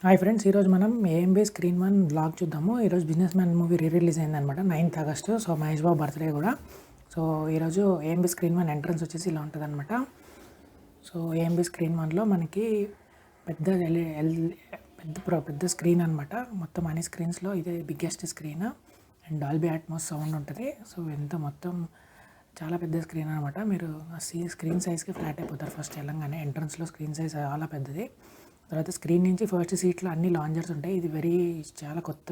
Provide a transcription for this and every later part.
Hi friends, ఈరోజు మనం AMB screen 1 vlog చూద్దాము. ఈరోజు బిజినెస్ మ్యాన్ మూవీ రిలీజ్ అయిందనమాట 9th August. So Mahesh Babu birthday కూడా. సో ఈరోజు ఏఎంబీ స్క్రీన్ 1 ఎంట్రన్స్ వచ్చేసి ఇలా ఉంటుంది అనమాట. సో ఏఎంబీ స్క్రీన్ 1లో మనకి పెద్ద పెద్ద స్క్రీన్ అనమాట. మొత్తం అన్ని స్క్రీన్స్లో ఇదే biggest screen and Dolby Atmos sound ఉంటుంది. సో మొత్తం చాలా పెద్ద స్క్రీన్ అనమాట. మీరు స్క్రీన్ సైజ్కి ఫ్లాట్ అయిపోతారు ఫస్ట్ వెళ్ళంగానే. ఎంట్రన్స్లో స్క్రీన్ సైజ్ చాలా పెద్దది. తర్వాత స్క్రీన్ నుంచి ఫస్ట్ సీట్లో అన్ని లాంజర్స్ ఉంటాయి. ఇది చాలా కొత్త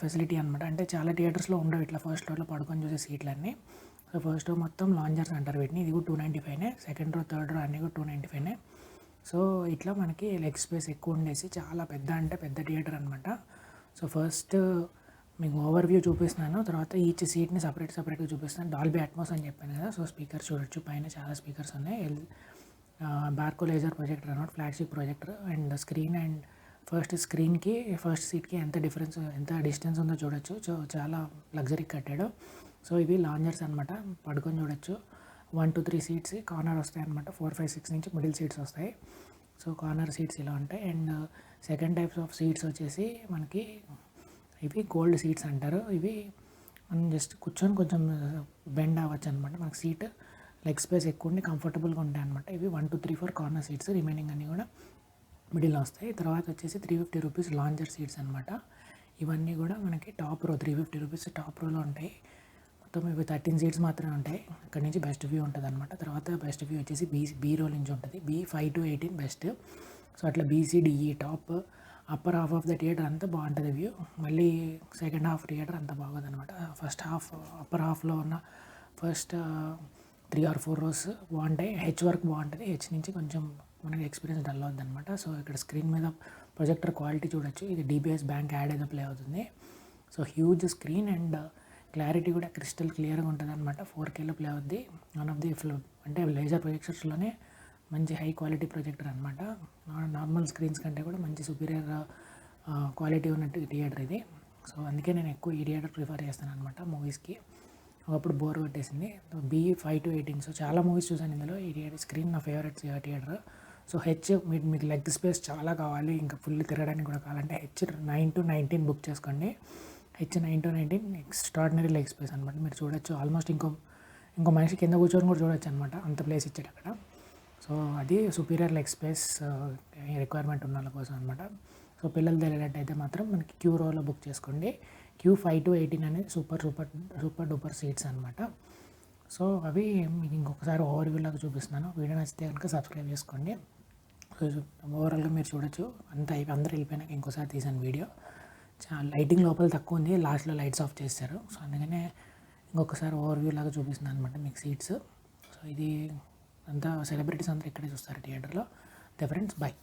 ఫెసిలిటీ అనమాట. అంటే చాలా థియేటర్స్లో ఉండవు ఇట్లా ఫస్ట్ రోలో పడుకొని చూసే సీట్లన్నీ. సో ఫస్ట్ రో మొత్తం లాంజర్స్ అంటారు వీటిని. ఇది కూడా 295, సెకండ్ రో థర్డ్ రో అన్నీ కూడా 295. సో ఇట్లా మనకి లెగ్ స్పేస్ ఎక్కువ ఉండేసి చాలా పెద్ద అంటే పెద్ద థియేటర్ అనమాట. సో ఫస్ట్ మీకు ఓవర్ వ్యూ చూపిస్తున్నాను, తర్వాత ఈచ్ సీట్ని సపరేట్గా చూపిస్తాను. డాల్బీ అట్మాస్ అని చెప్పాను కదా. సో స్పీకర్స్ చూడొచ్చు, పైన చాలా స్పీకర్స్ ఉన్నాయి. బార్కో లేజర్ ప్రొజెక్టర్ అనమాట, flagship projector. And screen and first సీట్కి ఎంత డిస్టెన్స్ ఉందో చూడొచ్చు. సో చాలా లగ్జరీ కట్టాడు. సో ఇవి లాంజర్స్ అనమాట, పడుకొని చూడొచ్చు. 1 to 3 సీట్స్ కార్నర్ వస్తాయి అనమాట. 4, 5, 6 నుంచి మిడిల్ సీట్స్ వస్తాయి. సో కార్నర్ సీట్స్ ఇలా ఉంటాయి. And second types of seats వచ్చేసి మనకి ఇవి గోల్డ్ సీట్స్ అంటారు. ఇవి మనం జస్ట్ కూర్చొని కొంచెం బెండ్ అవ్వచ్చు అనమాట. మనకి సీట్ లెగ్ స్పేస్ ఎక్కువ ఉండి కంఫర్టబుల్గా ఉంటాయి అనమాట. ఇవి 1, 2, 3, 4 కార్నర్ సీట్స్, రిమైనింగ్ అన్నీ కూడా మిడిల్లో వస్తాయి. తర్వాత వచ్చేసి 350 రూపీస్ లాంజర్ సీట్స్ అనమాట. ఇవన్నీ కూడా మనకి టాప్ రో 350 రూపీస్ టాప్ రోలో ఉంటాయి. మొత్తం ఇవి 13 సీట్స్ మాత్రమే ఉంటాయి. అక్కడ నుంచి బెస్ట్ వ్యూ ఉంటుంది అనమాట. తర్వాత బెస్ట్ వ్యూ వచ్చేసి బీ రో నుంచి ఉంటుంది. B 5 to 18 best. సో అట్లా B C D E top upper half of the theatre అంతా బాగుంటుంది వ్యూ. మళ్ళీ సెకండ్ హాఫ్ థియేటర్ అంతా బాగోదు అనమాట. ఫస్ట్ హాఫ్ అప్పర్ హాఫ్లో ఉన్న ఫస్ట్ 3 or 4 rows బాగుంటాయి. హెచ్ వరకు బాగుంటుంది. హెచ్ నుంచి కొంచెం మనకి ఎక్స్పీరియన్స్ డల్ అవుతుంది అనమాట. సో ఇక్కడ స్క్రీన్ మీద ప్రొజెక్టర్ క్వాలిటీ చూడొచ్చు. ఇది డిబిఎస్ బ్యాంక్ యాడ్ ఏదో ప్లే అవుతుంది. So huge screen and clarity కూడా క్రిస్టల్ క్లియర్గా ఉంటుంది అనమాట. 4Kలో ప్లే అవుద్ది. వన్ ఆఫ్ ది అంటే లేజర్ ప్రొజెక్టర్స్లోనే మంచి హై క్వాలిటీ ప్రొజెక్టర్ అనమాట. నార్మల్ స్క్రీన్స్ కంటే కూడా మంచి సుపీరియర్ క్వాలిటీ ఉన్నట్టు థియేటర్ ఇది. సో అందుకే నేను ఎక్కువ ఈ థియేటర్ ప్రిఫర్ చేస్తాను అనమాట మూవీస్కి. ఒకప్పుడు బోర్ కొట్టేసింది. B 5 to 18. సో చాలా మూవీస్ చూసాను ఇందులో. ఈ స్క్రీన్ నా ఫేవరెట్ థియేటర్. సో హెచ్ మీకు లెగ్ స్పేస్ చాలా కావాలి, ఇంకా ఫుల్ తిరగడానికి కూడా కావాలంటే హెచ్ 9 to 19 బుక్ చేసుకోండి. H 9 to 19 extraordinary leg space అనమాట. మీరు చూడొచ్చు, ఆల్మోస్ట్ ఇంకో మనిషి కింద కూర్చొని కూడా చూడొచ్చు అనమాట, అంత ప్లేస్ ఇచ్చాడు అక్కడ. సో అది సుపీరియర్ లెగ్ స్పేస్ రిక్వైర్మెంట్ ఉన్న వాళ్ళ కోసం అనమాట. సో పిల్లలు తెలియనట్టయితే మాత్రం మనకి క్యూ రోలో బుక్ చేసుకోండి. క్యూ 5 to 18 అనేది సూపర్ డూపర్ సీట్స్ అనమాట. సో అవి మీకు ఇంకొకసారి ఓవర్ వ్యూ లాగా చూపిస్తున్నాను. వీడియో నచ్చితే కనుక సబ్స్క్రైబ్ చేసుకోండి. సో ఓవరాల్గా మీరు చూడొచ్చు. అందరూ వెళ్ళిపోయినాక ఇంకోసారి తీసాను వీడియో. లైటింగ్ లోపల తక్కువ ఉంది, లాస్ట్లో లైట్స్ ఆఫ్ చేస్తారు. సో అందుకనే ఇంకొకసారి ఓవర్ వ్యూ లాగా చూపిస్తున్నాను అనమాట మీకు సీట్స్. సో ఇది అంతా సెలబ్రిటీస్ అందరూ ఇక్కడే చూస్తారు థియేటర్లో. Friends, by.